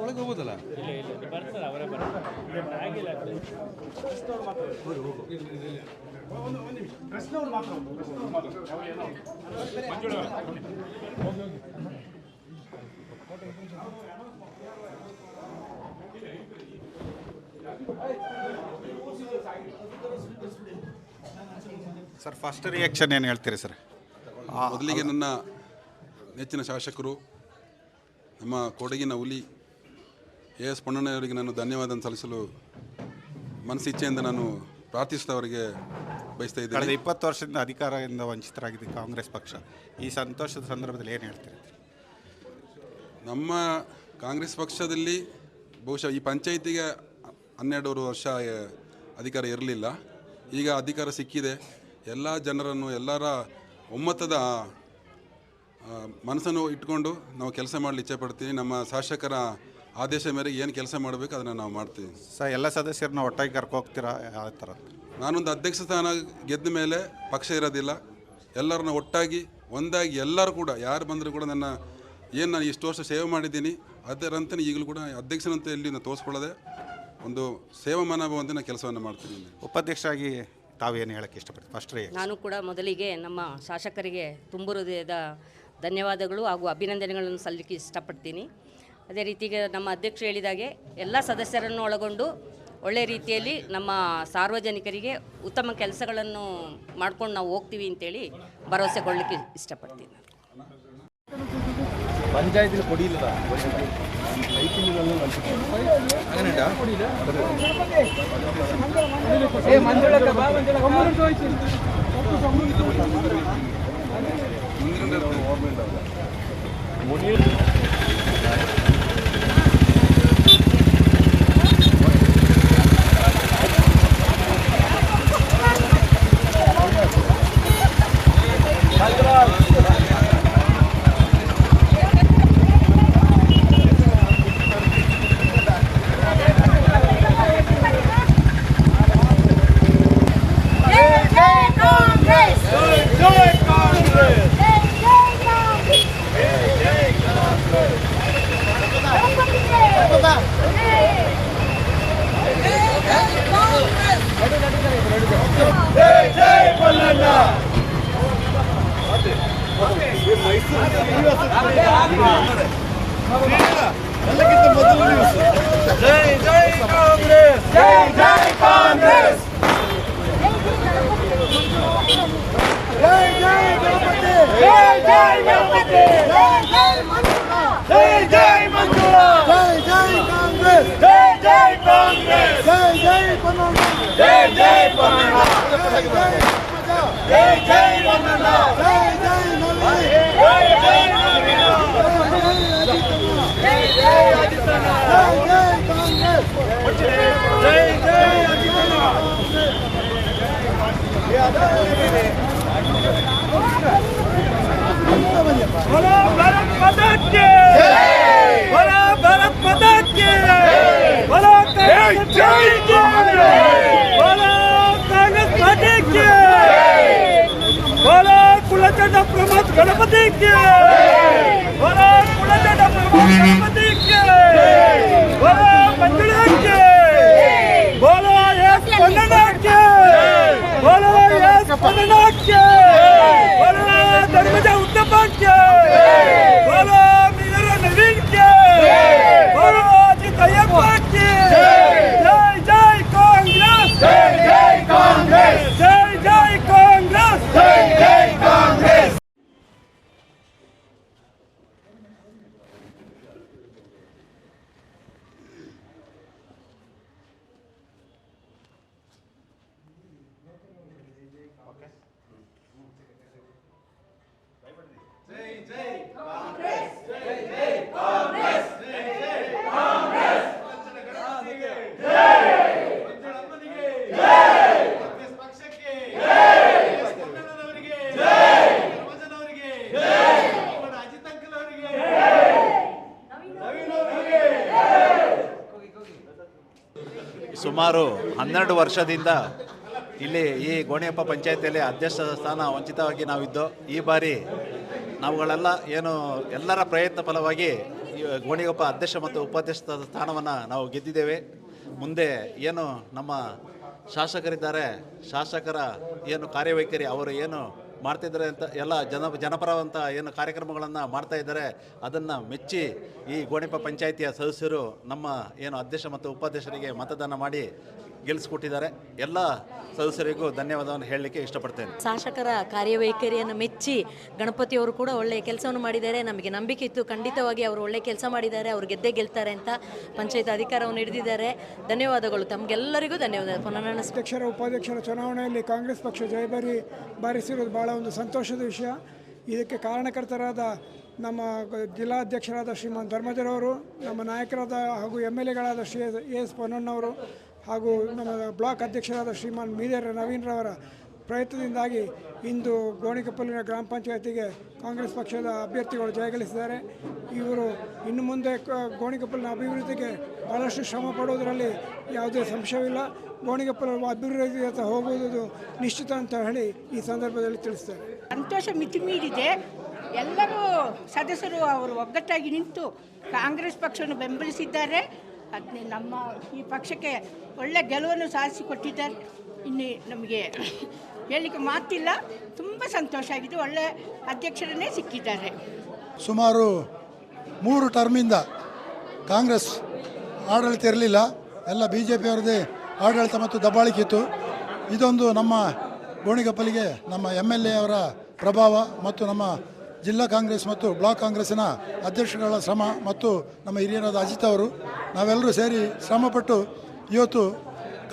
ಒಳಗೆ ಹೋಗೋದಲ್ಲ. ಇಲ್ಲ ಬರ್ತಾರೆ, ಅವರೇ ಬರ್ತಾರೆ. ಆಗಿಲ್ಲ ಸರ್, ಫಸ್ಟ್ ರಿಯಾಕ್ಷನ್ ಏನು ಹೇಳ್ತೀರಿ ಸರ್? ಮೊದಲಿಗೆ ನನ್ನ ನೆಚ್ಚಿನ ಶಾಸಕರು, ನಮ್ಮ ಕೊಡಗಿನ ಹುಲಿ ಎಸ್ ಪೊನ್ನಣ್ಣವರಿಗೆ ನಾನು ಧನ್ಯವಾದ ಸಲ್ಲಿಸಲು ಮನಸ್ಸಿಚ್ಛೆಯಿಂದ ನಾನು ಪ್ರಾರ್ಥಿಸಿದವರಿಗೆ ಬಯಸ್ತಾ ಇದ್ದೇನೆ. ಕಳೆದ 20 ವರ್ಷದಿಂದ ಅಧಿಕಾರದಿಂದ ವಂಚಿತರಾಗಿದೆ ಕಾಂಗ್ರೆಸ್ ಪಕ್ಷ. ಈ ಸಂತೋಷದ ಸಂದರ್ಭದಲ್ಲಿ ಏನು ಹೇಳ್ತೀರಿ? ನಮ್ಮ ಕಾಂಗ್ರೆಸ್ ಪಕ್ಷದಲ್ಲಿ ಬಹುಶಃ ಈ ಪಂಚಾಯಿತಿಗೆ 12 ವರ್ಷ ಅಧಿಕಾರ ಇರಲಿಲ್ಲ. ಈಗ ಅಧಿಕಾರ ಸಿಕ್ಕಿದೆ. ಎಲ್ಲ ಜನರನ್ನು, ಎಲ್ಲರ ಒಮ್ಮತದ ಮನಸ್ಸನ್ನು ಇಟ್ಕೊಂಡು ನಾವು ಕೆಲಸ ಮಾಡಲು ಇಚ್ಛೆ ಪಡ್ತೀವಿ. ನಮ್ಮ ಶಾಸಕರ ಆದೇಶ ಮೇರೆಗೆ ಏನು ಕೆಲಸ ಮಾಡಬೇಕು ಅದನ್ನು ನಾವು ಮಾಡ್ತೀವಿ. ಸರ್, ಎಲ್ಲ ಸದಸ್ಯರನ್ನ ಒಟ್ಟಾಗಿ ಕರ್ಕೊ ಹೋಗ್ತೀರಾ? ಯಾವ ಥರ? ನಾನೊಂದು ಅಧ್ಯಕ್ಷ ಸ್ಥಾನ ಗೆದ್ದ ಮೇಲೆ ಪಕ್ಷ ಇರೋದಿಲ್ಲ. ಎಲ್ಲರನ್ನ ಒಟ್ಟಾಗಿ ಒಂದಾಗಿ ಎಲ್ಲರೂ ಕೂಡ ಯಾರು ಬಂದರೂ ಕೂಡ ನಾನು ಇಷ್ಟು ವರ್ಷ ಸೇವೆ ಮಾಡಿದ್ದೀನಿ ಅದರಂತೆ ಈಗಲೂ ಕೂಡ ಅಧ್ಯಕ್ಷನಂತೆ ಎಲ್ಲಿ ನಾನು ತೋರಿಸ್ಕೊಳ್ಳದೆ ಒಂದು ಸೇವಾ ಮನೋಭಾವಂತ ನಾನು ಕೆಲಸವನ್ನು ಮಾಡ್ತೀನಿ. ಉಪಾಧ್ಯಕ್ಷರಾಗಿ ತಾವೇನು ಹೇಳೋಕ್ಕೆ ಇಷ್ಟಪಡ್ತೀವಿ? ಫಸ್ಟ್ ನಾನು ಕೂಡ ಮೊದಲಿಗೆ ನಮ್ಮ ಶಾಸಕರಿಗೆ ತುಂಬ ಹೃದಯದ ಧನ್ಯವಾದಗಳು ಹಾಗೂ ಅಭಿನಂದನೆಗಳನ್ನು ಸಲ್ಲಿಕೆ ಇಷ್ಟಪಡ್ತೀನಿ. ಅದೇ ರೀತಿಗೆ ನಮ್ಮ ಅಧ್ಯಕ್ಷರು ಹೇಳಿದಾಗೆ ಎಲ್ಲ ಸದಸ್ಯರನ್ನು ಒಳಗೊಂಡು ಒಳ್ಳೆಯ ರೀತಿಯಲ್ಲಿ ನಮ್ಮ ಸಾರ್ವಜನಿಕರಿಗೆ ಉತ್ತಮ ಕೆಲಸಗಳನ್ನು ಮಾಡ್ಕೊಂಡು ನಾವು ಹೋಗ್ತೀವಿ ಅಂತೇಳಿ ಭರವಸೆ ಕೊಡಲಿಕ್ಕೆ ಇಷ್ಟಪಡ್ತೀನಿ. ಪಂಚಾಯತಿಲಿ ಕೊಡಿ ಇಲ್ಲ ಎಲ್ಲಕ್ಕಿಂತ ಮೊದಲು ನ್ಯೂಸ್. ಜೈ ಜೈ ಕಾಂಗ್ರೆಸ್, ಜೈ ಜೈ ಕಾಂಗ್ರೆಸ್, ಜೈ ಜೈ ಗಣಪತಿ, ಜೈ ಜೈ ಗಣಪತಿ, ಜೈ ಜೈ ಮಂಜುಳಾ, ಜೈ ಜೈ ಕಾಂಗ್ರೆಸ್, ಜೈ ಜೈ ಕಾಂಗ್ರೆಸ್, ಜೈ ಜೈ ಪೊನ್ನಣ್ಣ, ಜೈ ಜೈ ಪೊನ್ನಣ್ಣ, ಜೈ ಜೈ ಜೈ ಜೈ ಪೊನ್ನಣ್ಣ, ಜೈ ಜೈ ನಳಿನಿ, ಜೈ ಜೈ ನಳಿನಿ, ಜೈ ಜೈ ಅಜಿತಣ್ಣ, ಜೈ ಜೈ ಕಾಂಗ್ರೆಸ್, ಜೈ ಜೈ ಅಜಿತಣ್ಣ. बोलो भारत माता की जय, बोलो भारत माता की जय, बोलो कांग्रेस जय कांग्रेस, बोलो कांग्रेस पार्टी की जय, बोलो कुलचंड प्रमोद गणपति की जय, बोलो कुलचंड प्रमोद गणपति की जय, बोलो मंजुळा की जय, बोलो एस पन्नण्णा की जय, बोलो एस पन्नण्णा की जय, बोलो धर्मजा उद्धव की जय, बोलो मीरा नवीन की जय, बोलो अजित अय्यप्पा की जय, जय जय कांग्रेस, जय जय कांग्रेस, जय जय कांग्रेस, जय जय कांग्रेस. ಸುಮಾರು 12 ವರ್ಷದಿಂದ ಇಲ್ಲಿ ಈ ಗೋಣಿಯಪ್ಪ ಪಂಚಾಯತಿಯಲ್ಲಿ ಅಧ್ಯಕ್ಷ ಸ್ಥಾನ ವಂಚಿತವಾಗಿ ನಾವಿದ್ದು, ಈ ಬಾರಿ ನಾವುಗಳೆಲ್ಲ ಏನು ಎಲ್ಲರ ಪ್ರಯತ್ನ ಫಲವಾಗಿ ಈ ಗೋಣಿಯಪ್ಪ ಅಧ್ಯಕ್ಷ ಮತ್ತು ಉಪಾಧ್ಯಕ್ಷ ಸ್ಥಾನವನ್ನು ನಾವು ಗೆದ್ದಿದ್ದೇವೆ. ಮುಂದೆ ಏನು ನಮ್ಮ ಶಾಸಕರಿದ್ದಾರೆ, ಶಾಸಕರ ಏನು ಕಾರ್ಯವೈಖರಿ, ಅವರು ಏನು ಮಾಡ್ತಾಯಿದ್ದಾರೆ ಅಂತ ಎಲ್ಲ ಜನಪರವಂತ ಏನು ಕಾರ್ಯಕ್ರಮಗಳನ್ನು ಮಾಡ್ತಾ ಇದ್ದಾರೆ, ಅದನ್ನು ಮೆಚ್ಚಿ ಈ ಗೋಣಿಯಪ್ಪ ಪಂಚಾಯಿತಿಯ ಸದಸ್ಯರು ನಮ್ಮ ಏನು ಅಧ್ಯಕ್ಷ ಮತ್ತು ಉಪಾಧ್ಯಕ್ಷರಿಗೆ ಮತದಾನ ಮಾಡಿ ಗೆಲ್ಲಿಸ್ಕೊಟ್ಟಿದ್ದಾರೆ. ಎಲ್ಲ ಸದಸ್ಯರಿಗೂ ಧನ್ಯವಾದವನ್ನು ಹೇಳಲಿಕ್ಕೆ ಇಷ್ಟಪಡ್ತೇನೆ. ಶಾಸಕರ ಕಾರ್ಯವೈಖರಿಯನ್ನು ಮೆಚ್ಚಿ ಗಣಪತಿಯವರು ಕೂಡ ಒಳ್ಳೆಯ ಕೆಲಸವನ್ನು ಮಾಡಿದ್ದಾರೆ. ನಮಗೆ ನಂಬಿಕೆ ಇತ್ತು, ಖಂಡಿತವಾಗಿ ಅವರು ಒಳ್ಳೆಯ ಕೆಲಸ ಮಾಡಿದ್ದಾರೆ, ಅವರು ಗೆಲ್ತಾರೆ ಅಂತ ಪಂಚಾಯತ್ ಅಧಿಕಾರವನ್ನು ಹಿಡಿದಿದ್ದಾರೆ. ಧನ್ಯವಾದಗಳು, ತಮಗೆಲ್ಲರಿಗೂ ಧನ್ಯವಾದ. ಪುನಃ ಅಧ್ಯಕ್ಷರ ಉಪಾಧ್ಯಕ್ಷರ ಚುನಾವಣೆಯಲ್ಲಿ ಕಾಂಗ್ರೆಸ್ ಪಕ್ಷ ಬಾರಿಸಿರೋದು ಭಾಳ ಒಂದು ಸಂತೋಷದ ವಿಷಯ. ಇದಕ್ಕೆ ಕಾರಣಕರ್ತರಾದ ನಮ್ಮ ಜಿಲ್ಲಾಧ್ಯಕ್ಷರಾದ ಶ್ರೀಮಾನ್ ಧರ್ಮಜರವರು, ನಮ್ಮ ನಾಯಕರಾದ ಹಾಗೂ MLAಗಳಾದ ಶ್ರೀ ಎಸ್ ಪೊನ್ನಣ್ಣವರು ಹಾಗೂ ನಮ್ಮ ಬ್ಲಾಕ್ ಅಧ್ಯಕ್ಷರಾದ ಶ್ರೀಮಾನ್ ಮೀದೇರ್ ನವೀನ್ರವರ ಪ್ರಯತ್ನದಿಂದಾಗಿ ಇಂದು ಗೋಣಿಕೊಪ್ಪಲಿನ ಗ್ರಾಮ ಪಂಚಾಯತಿಗೆ ಕಾಂಗ್ರೆಸ್ ಪಕ್ಷದ ಅಭ್ಯರ್ಥಿಗಳು ಜಯಗಳಿಸಿದ್ದಾರೆ. ಇವರು ಇನ್ನು ಮುಂದೆ ಗೋಣಿಕೊಪ್ಪಲಿನ ಅಭಿವೃದ್ಧಿಗೆ ಭಾಳಷ್ಟು ಶ್ರಮ ಪಡುವುದರಲ್ಲಿ ಯಾವುದೇ ಸಂಶಯವಿಲ್ಲ. ಗೋಣಿಕೊಪ್ಪಲ ಅಭಿವೃದ್ಧಿಯತ್ತ ಹೋಗುವುದು ನಿಶ್ಚಿತ ಅಂತ ಹೇಳಿ ಈ ಸಂದರ್ಭದಲ್ಲಿ ತಿಳಿಸ್ತಾರೆ. ಸಂತೋಷ ಮಿತಿಮೀರಿದೆ. ಎಲ್ಲರೂ ಸದಸ್ಯರು ಅವರು ಒಗ್ಗಟ್ಟಾಗಿ ನಿಂತು ಕಾಂಗ್ರೆಸ್ ಪಕ್ಷವನ್ನು ಬೆಂಬಲಿಸಿದ್ದಾರೆ. ಅದನ್ನೇ ನಮ್ಮ ಈ ಪಕ್ಷಕ್ಕೆ ಒಳ್ಳೆ ಗೆಲುವನ್ನು ಸಾಧಿಸಿಕೊಟ್ಟಿದ್ದಾರೆ. ಇನ್ನು ನಮಗೆ ಹೇಳಲಿಕ್ಕೆ ಮಾತಿಲ್ಲ, ತುಂಬ ಸಂತೋಷ ಆಗಿದೆ. ಒಳ್ಳೆ ಅಧ್ಯಕ್ಷರನ್ನೇ ಸಿಕ್ಕಿದ್ದಾರೆ. ಸುಮಾರು 3 ಟರ್ಮಿಂದ ಕಾಂಗ್ರೆಸ್ ಆಡಳಿತ ಇರಲಿಲ್ಲ, ಎಲ್ಲ BJPಯವರದೇ ಆಡಳಿತ ಮತ್ತು ದಬ್ಬಾಳಿಕೆ ಇತ್ತು. ಇದೊಂದು ನಮ್ಮ ಗೋಣಿಕೊಪ್ಪಲಿಗೆ ನಮ್ಮ MLA ಅವರ ಪ್ರಭಾವ ಮತ್ತು ನಮ್ಮ ಜಿಲ್ಲಾ ಕಾಂಗ್ರೆಸ್ ಮತ್ತು ಬ್ಲಾಕ್ ಕಾಂಗ್ರೆಸ್ಸಿನ ಅಧ್ಯಕ್ಷಗಳ ಶ್ರಮ ಮತ್ತು ನಮ್ಮ ಹಿರಿಯರಾದ ಅಜಿತ್ ಅವರು ನಾವೆಲ್ಲರೂ ಸೇರಿ ಶ್ರಮಪಟ್ಟು ಇವತ್ತು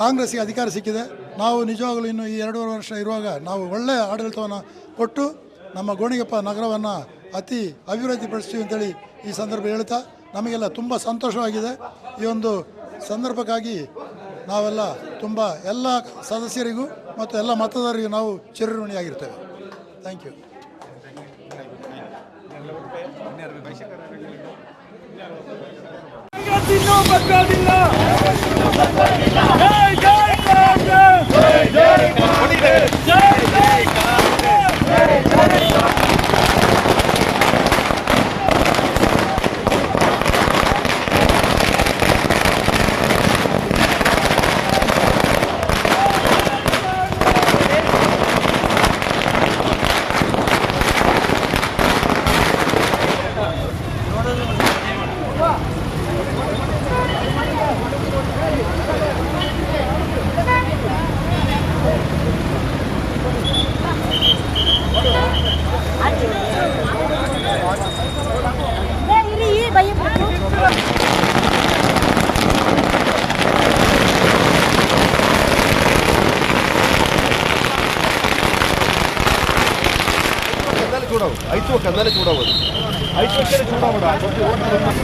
ಕಾಂಗ್ರೆಸ್ಸಿಗೆ ಅಧಿಕಾರ ಸಿಕ್ಕಿದೆ. ನಾವು ನಿಜವಾಗಲೂ ಇನ್ನು ಈ 2.5 ವರ್ಷ ಇರುವಾಗ ನಾವು ಒಳ್ಳೆಯ ಆಡಳಿತವನ್ನು ಕೊಟ್ಟು ನಮ್ಮ ಗೋಣಿಕೊಪ್ಪ ನಗರವನ್ನು ಅತಿ ಅಭಿವೃದ್ಧಿಪಡಿಸ್ತೀವಿ ಅಂತೇಳಿ ಈ ಸಂದರ್ಭ ಹೇಳ್ತಾ ನಮಗೆಲ್ಲ ತುಂಬ ಸಂತೋಷವಾಗಿದೆ. ಈ ಒಂದು ಸಂದರ್ಭಕ್ಕಾಗಿ ನಾವೆಲ್ಲ ತುಂಬ ಎಲ್ಲ ಸದಸ್ಯರಿಗೂ ಮತ್ತು ಎಲ್ಲ ಮತದಾರರಿಗೂ ನಾವು ಚಿರಋಣಿಯಾಗಿರ್ತೇವೆ. Thank you. కదలే చూడవద్దు 5 వచ్చే చూడవద్దు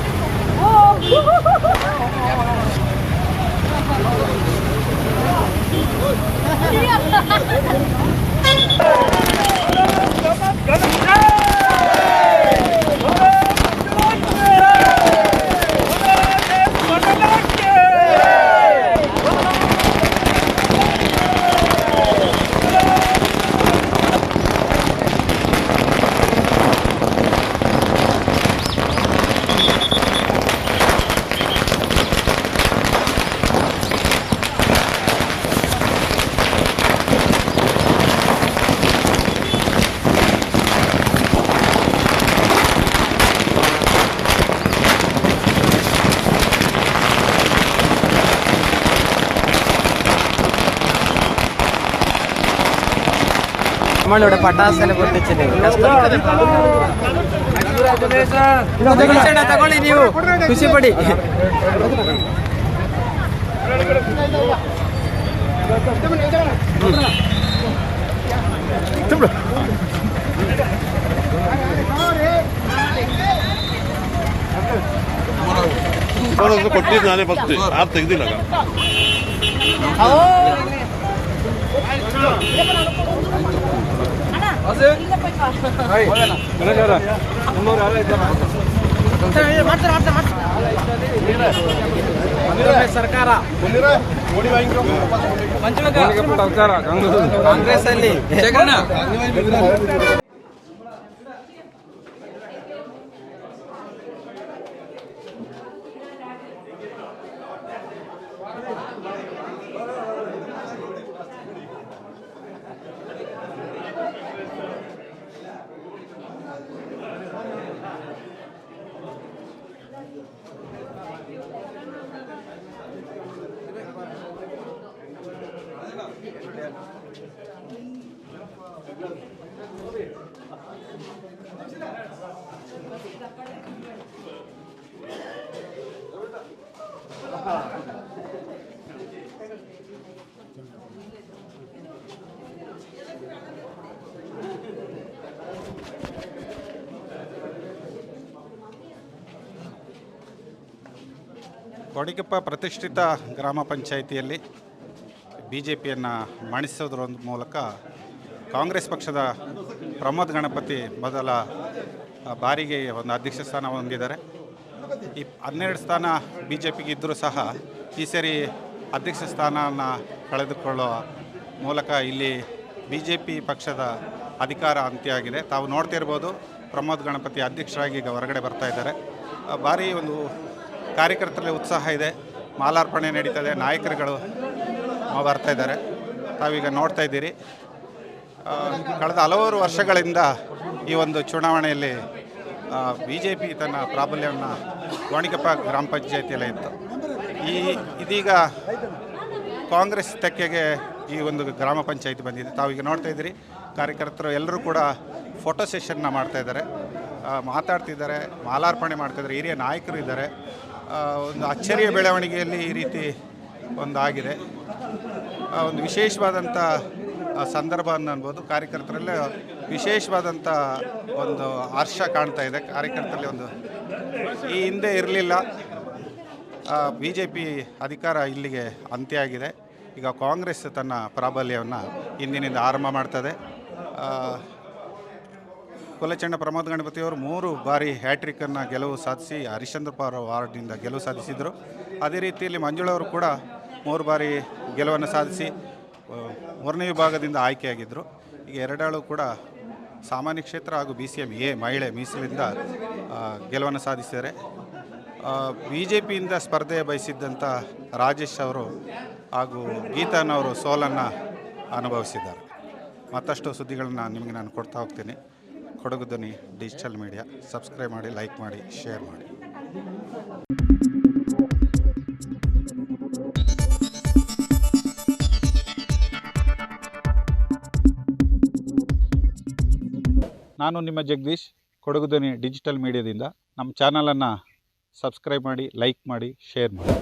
നമ്മളിവിടെ പട്ടാസനെ പൊട്ടിച്ചില്ലേ ತಗೊಳ್ಳಿ ನೀವು ಖುಷಿ ಪಡಿ. ಕೊಟ್ಟಿದ್ದು ನಾನೇ ಫಸ್ಟ್ ಆಪ್ ತೆಗ್ದಿಲ್ಲ. ಮಾಡ್ತಾರೆ ಒಂದೊಮ್ಮೆ ಸರ್ಕಾರ ಸರ್ಕಾರ ಕಾಂಗ್ರೆಸ್ ಅಲ್ಲಿ ಗೋಣಿಕೊಪ್ಪ ಪ್ರತಿಷ್ಠಿತ ಗ್ರಾಮ ಪಂಚಾಯಿತಿಯಲ್ಲಿ ಬಿ ಜೆ ಪಿಯನ್ನು ಮಣಿಸೋದ್ರ ಮೂಲಕ ಕಾಂಗ್ರೆಸ್ ಪಕ್ಷದ ಪ್ರಮೋದ್ ಗಣಪತಿ ಮೊದಲ ಬಾರಿಗೆ ಒಂದು ಅಧ್ಯಕ್ಷ ಸ್ಥಾನ ಹೊಂದಿದ್ದಾರೆ. ಈ 12 ಸ್ಥಾನ ಬಿ ಜೆ ಪಿಗೆ ಇದ್ದರೂ ಸಹ ಈ ಸರಿ ಅಧ್ಯಕ್ಷ ಸ್ಥಾನವನ್ನು ಕಳೆದುಕೊಳ್ಳುವ ಮೂಲಕ ಇಲ್ಲಿ ಬಿ ಜೆ ಪಿ ಪಕ್ಷದ ಅಧಿಕಾರ ಅಂತ್ಯ ಆಗಿದೆ. ತಾವು ನೋಡ್ತಿರ್ಬೋದು, ಪ್ರಮೋದ್ ಗಣಪತಿ ಅಧ್ಯಕ್ಷರಾಗಿ ಈಗ ಹೊರಗಡೆ ಬರ್ತಾ ಇದ್ದಾರೆ. ಭಾರಿ ಒಂದು ಕಾರ್ಯಕರ್ತರಲ್ಲಿ ಉತ್ಸಾಹ ಇದೆ, ಮಾಲಾರ್ಪಣೆ ನಡೀತದೆ, ನಾಯಕರುಗಳು ಬರ್ತಾ ಇದ್ದಾರೆ. ತಾವೀಗ ನೋಡ್ತಾ ಇದ್ದೀರಿ, ಕಳೆದ ಹಲವಾರು ವರ್ಷಗಳಿಂದ ಈ ಒಂದು ಚುನಾವಣೆಯಲ್ಲಿ ಬಿ ಜೆ ಪಿ ತನ್ನ ಪ್ರಾಬಲ್ಯವನ್ನು ಗೋಣಿಕೊಪ್ಪ ಗ್ರಾಮ ಪಂಚಾಯಿತಿಯಲ್ಲೇ ಇತ್ತು. ಇದೀಗ ಕಾಂಗ್ರೆಸ್ ತೆಕ್ಕೆಗೆ ಈ ಒಂದು ಗ್ರಾಮ ಪಂಚಾಯಿತಿ ಬಂದಿದೆ. ತಾವೀಗ ನೋಡ್ತಾ ಇದ್ದೀರಿ, ಕಾರ್ಯಕರ್ತರು ಎಲ್ಲರೂ ಕೂಡ ಫೋಟೋ ಸೆಷನ್ನ ಮಾಡ್ತಾಯಿದ್ದಾರೆ, ಮಾತಾಡ್ತಿದ್ದಾರೆ, ಮಾಲಾರ್ಪಣೆ ಮಾಡ್ತಾಯಿದ್ದಾರೆ. ಹಿರಿಯ ನಾಯಕರು ಇದ್ದಾರೆ. ಒಂದು ಅಚ್ಚರಿಯ ಬೆಳವಣಿಗೆಯಲ್ಲಿ ಈ ರೀತಿ ಒಂದು ಆಗಿದೆ. ಒಂದು ವಿಶೇಷವಾದಂಥ ಸಂದರ್ಭ ಅನ್ಬೋದು. ಕಾರ್ಯಕರ್ತರಲ್ಲೇ ವಿಶೇಷವಾದಂಥ ಒಂದು ಹರ್ಷ ಕಾಣ್ತಾ ಇದೆ. ಕಾರ್ಯಕರ್ತರಲ್ಲಿ ಒಂದು ಈ ಹಿಂದೆ ಇರಲಿಲ್ಲ. ಬಿ ಜೆ ಪಿ ಅಧಿಕಾರ ಇಲ್ಲಿಗೆ ಅಂತ್ಯ ಆಗಿದೆ. ಈಗ ಕಾಂಗ್ರೆಸ್ ತನ್ನ ಪ್ರಾಬಲ್ಯವನ್ನು ಇಂದಿನಿಂದ ಆರಂಭ ಮಾಡ್ತದೆ. ಕೊಲೆಚಂಡ ಪ್ರಮೋದ್ ಗಣಪತಿಯವರು 3 ಬಾರಿ ಹ್ಯಾಟ್ರಿಕ್ಕನ್ನು ಗೆಲುವು ಸಾಧಿಸಿ ಹರಿಶ್ಚಂದ್ರಪುರ ವಾರ್ಡ್ನಿಂದ ಗೆಲುವು ಸಾಧಿಸಿದರು. ಅದೇ ರೀತಿಯಲ್ಲಿ ಮಂಜುಳವರು ಕೂಡ 3 ಬಾರಿ ಗೆಲುವನ್ನು ಸಾಧಿಸಿ 3ನೇ ವಿಭಾಗದಿಂದ ಆಯ್ಕೆಯಾಗಿದ್ದರು. ಈಗ ಎರಡಾಳು ಕೂಡ ಸಾಮಾನ್ಯ ಕ್ಷೇತ್ರ ಹಾಗೂ BCM ಎ ಮಹಿಳೆ ಮೀಸಲಿಂದ ಗೆಲುವನ್ನು ಸಾಧಿಸಿದ್ದಾರೆ. ಬಿ ಜೆ ಪಿಯಿಂದ ಸ್ಪರ್ಧೆ ಬಯಸಿದ್ದಂಥ ರಾಜೇಶ್ ಅವರು ಹಾಗೂ ಗೀತಾನವರು ಸೋಲನ್ನು ಅನುಭವಿಸಿದ್ದಾರೆ. ಮತ್ತಷ್ಟು ಸುದ್ದಿಗಳನ್ನು ನಿಮಗೆ ನಾನು ಕೊಡ್ತಾ ಹೋಗ್ತೀನಿ. ಕೊಡಗು ಧ್ವನಿ ಡಿಜಿಟಲ್ ಮೀಡಿಯಾ ಸಬ್ಸ್ಕ್ರೈಬ್ ಮಾಡಿ, ಲೈಕ್ ಮಾಡಿ, ಶೇರ್ ಮಾಡಿ. ನಾನು ನಿಮ್ಮ ಜಗದೀಶ್, ಕೊಡಗು ಧ್ವನಿ ಡಿಜಿಟಲ್ ಮೀಡಿಯಾದಿಂದ. ನಮ್ಮ ಚಾನಲನ್ನು ಸಬ್ಸ್ಕ್ರೈಬ್ ಮಾಡಿ, ಲೈಕ್ ಮಾಡಿ, ಶೇರ್ ಮಾಡಿ.